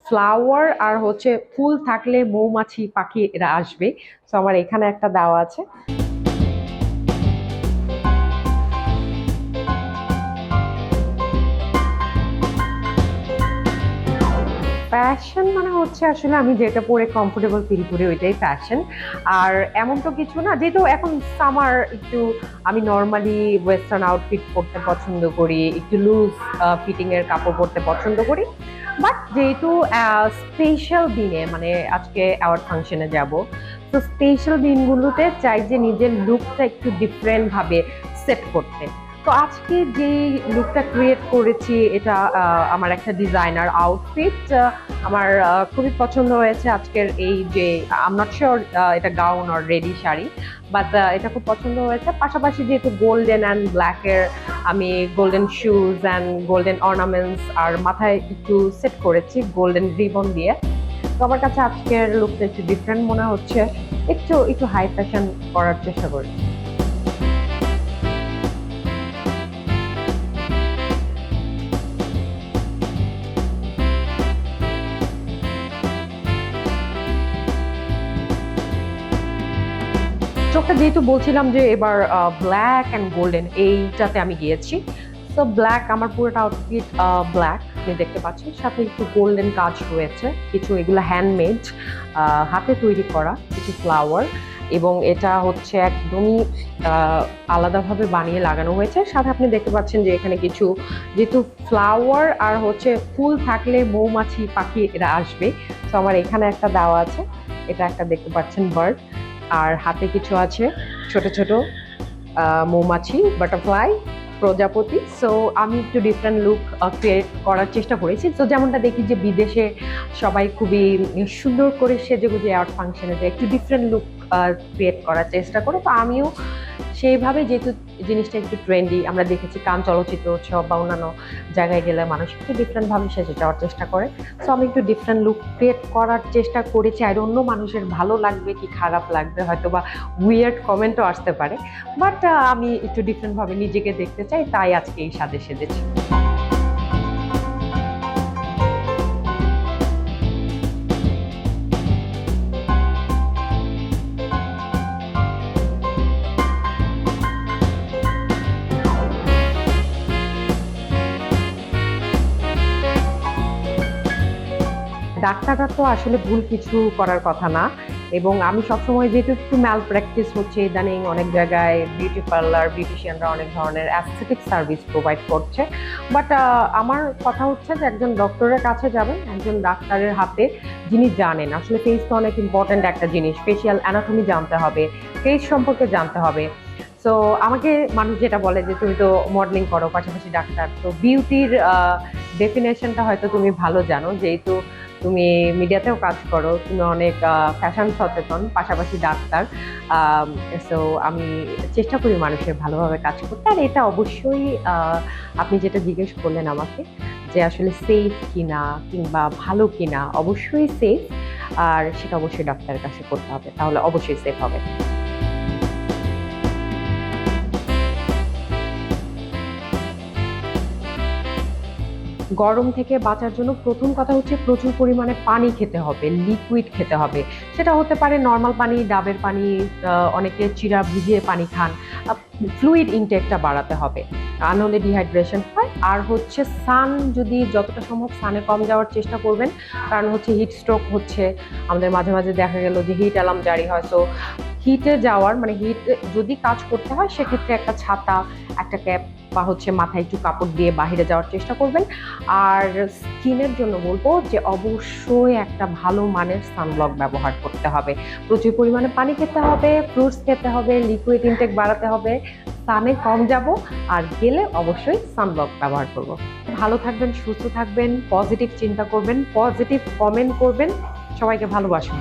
Flower আর হচ্ছে ফুল থাকলে মৌমাছি পাখি এরা আসবে। তো আমার এখানে একটা দেওয়া আছে। ফ্যাশন মানে হচ্ছে আসলে আমি যেটা পরে কমফোর্টেবল ফিল করি ওইটাই ফ্যাশন। আর এমন তো কিছু না, যেহেতু এখন সামার একটু আমি নর্মালি ওয়েস্টার্ন আউটফিট পরতে পছন্দ করি, একটু লুজ ফিটিং এর কাপড় পরতে পছন্দ করি। বাট যেহেতু স্পেশাল দিনে মানে আজকে অ্যাওয়ার্ড ফাংশনে যাব, তো স্পেশাল দিনগুলোতে চাই যে নিজের লুকটা একটু ডিফারেন্ট ভাবে সেট করতে। তো আজকে যে লুকটা ক্রিয়েট করেছি এটা আমার একটা ডিজাইনার আউটফিট। আমার খুবই পছন্দ হয়েছে আজকের এই যে আই এম নট শিওর এটা গাউন আর রেডি শাড়ি, বাট এটা খুব পছন্দ হয়েছে। পাশাপাশি যেহেতু গোল্ডেন অ্যান্ড ব্ল্যাকের আমি golden shoes and golden ornaments আর মাথায় একটু সেট করেছি গোল্ডেন রিবন দিয়ে। তো আমার কাছে আজকের লুকটা একটু ডিফারেন্ট মনে হচ্ছে, একটু একটু হাই ফ্যাশন করার চেষ্টা করি। চোখটা যেহেতু বলছিলাম যে এবার ব্ল্যাক অ্যান্ড গোল্ডেন এইটাতে আমি গিয়েছি। তো ব্ল্যাক আমার পুরোটা আউটফিট ব্ল্যাক আপনি দেখতে পাচ্ছেন, সাথে একটু গোল্ডেন কাজ রয়েছে, কিছু এগুলো হ্যান্ডমেড হাতে তৈরি করা কিছু ফ্লাওয়ার, এবং এটা হচ্ছে একদমই আলাদাভাবে বানিয়ে লাগানো হয়েছে। সাথে আপনি দেখতে পাচ্ছেন যে এখানে কিছু যেহেতু ফ্লাওয়ার আর হচ্ছে ফুল থাকলে মৌমাছি পাখি এরা আসবে। তো আমার এখানে একটা দেওয়া আছে, এটা একটা দেখতে পাচ্ছেন বার্ড, আর হাতে কিছু আছে ছোট ছোট মৌমাছি, বাটারফ্লাই, প্রজাপতি। সো আমি একটু ডিফারেন্ট লুক ক্রিয়েট করার চেষ্টা করেছি। তো যেমনটা দেখি যে বিদেশে সবাই খুবই সুন্দর করে সেজেগুজে আর্ট ফাংশনে যায়, একটু ডিফারেন্ট লুক ক্রিয়েট করার চেষ্টা করে। তো আমিও সেইভাবে, যেহেতু জিনিসটা একটু ট্রেন্ডি, আমরা দেখেছি কান চলচ্চিত্র উৎসব বা অন্যান্য জায়গায় গেলে মানুষ একটু ডিফারেন্টভাবে সেজে যাওয়ার চেষ্টা করে। সো আমি একটু ডিফারেন্ট লুক ক্রিয়েট করার চেষ্টা করেছি। আর অন্য মানুষের ভালো লাগবে কি খারাপ লাগবে, হয়তো বা উইয়ার্ড কমেন্টও আসতে পারে, বাট আমি একটু ডিফারেন্টভাবে নিজেকে দেখতে চাই, তাই আজকে এই সাজে সেজেছি। ডাক্তাররা তো আসলে ভুল কিছু করার কথা না, এবং আমি সবসময় যেহেতু একটু ম্যাল প্র্যাকটিস হচ্ছে ইদানিং অনেক জায়গায়, বিউটি পার্লার বিউটিশিয়ানরা অনেক ধরনের অ্যাস্থেটিক সার্ভিস প্রোভাইড করছে। বাট আমার কথা হচ্ছে যে একজন ডক্টরের কাছে যাবেন, একজন ডাক্তারের হাতে, যিনি জানেন আসলে ফেস তো অনেক ইম্পর্ট্যান্ট একটা জিনিস, ফেসিয়াল অ্যানাটমি জানতে হবে, ফেস সম্পর্কে জানতে হবে। সো আমাকে মানুষ যেটা বলে যে তুমি তো মডেলিং করো পাশাপাশি ডাক্তার, তো বিউটির ডেফিনেশনটা হয়তো তুমি ভালো জানো, যেহেতু তুমি মিডিয়াতেও কাজ করো, তুমি অনেক ফ্যাশন সচেতন, পাশাপাশি ডাক্তার। সো আমি চেষ্টা করি মানুষের ভালোভাবে কাজ করতে। আর এটা অবশ্যই আপনি যেটা জিজ্ঞেস করলেন আমাকে যে আসলে সেফ কিনা কিংবা ভালো কিনা, অবশ্যই সেফ। আর সেটা অবশ্যই ডাক্তারের কাছে করতে হবে, তাহলে অবশ্যই সেফ হবে। গরম থেকে বাঁচার জন্য প্রথম কথা হচ্ছে প্রচুর পরিমাণে পানি খেতে হবে, লিকুইড খেতে হবে। সেটা হতে পারে নর্মাল পানি, ডাবের পানি, অনেকে চিরা ভিজিয়ে পানি খান। ফ্লুইড ইনটেকটা বাড়াতে হবে, আর নাহলে ডিহাইড্রেশন হয়। আর হচ্ছে সান, যদি যতটা সম্ভব সানে কম যাওয়ার চেষ্টা করবেন, কারণ হচ্ছে হিট স্ট্রোক হচ্ছে আমাদের মাঝে মাঝে, দেখা গেল যে হিট অ্যালার্ম জারি হয়। সো হিটে যাওয়ার মানে হিট যদি কাজ করতে হয় সেক্ষেত্রে একটা ছাতা, একটা ক্যাপ বা হচ্ছে মাথায় একটু কাপড় দিয়ে বাহিরে যাওয়ার চেষ্টা করবেন। আর স্কিনের জন্য বলবো যে অবশ্যই একটা ভালো মানের সানব্লক ব্যবহার করতে হবে, প্রচুর পরিমাণে পানি খেতে হবে, ফ্রুটস খেতে হবে, লিকুইড ইনটেক বাড়াতে হবে, সানে কম যাব, আর গেলে অবশ্যই সানব্লক ব্যবহার করব। ভালো থাকবেন, সুস্থ থাকবেন, পজিটিভ চিন্তা করবেন, পজিটিভ কমেন্ট করবেন, সবাইকে ভালোবাসুন।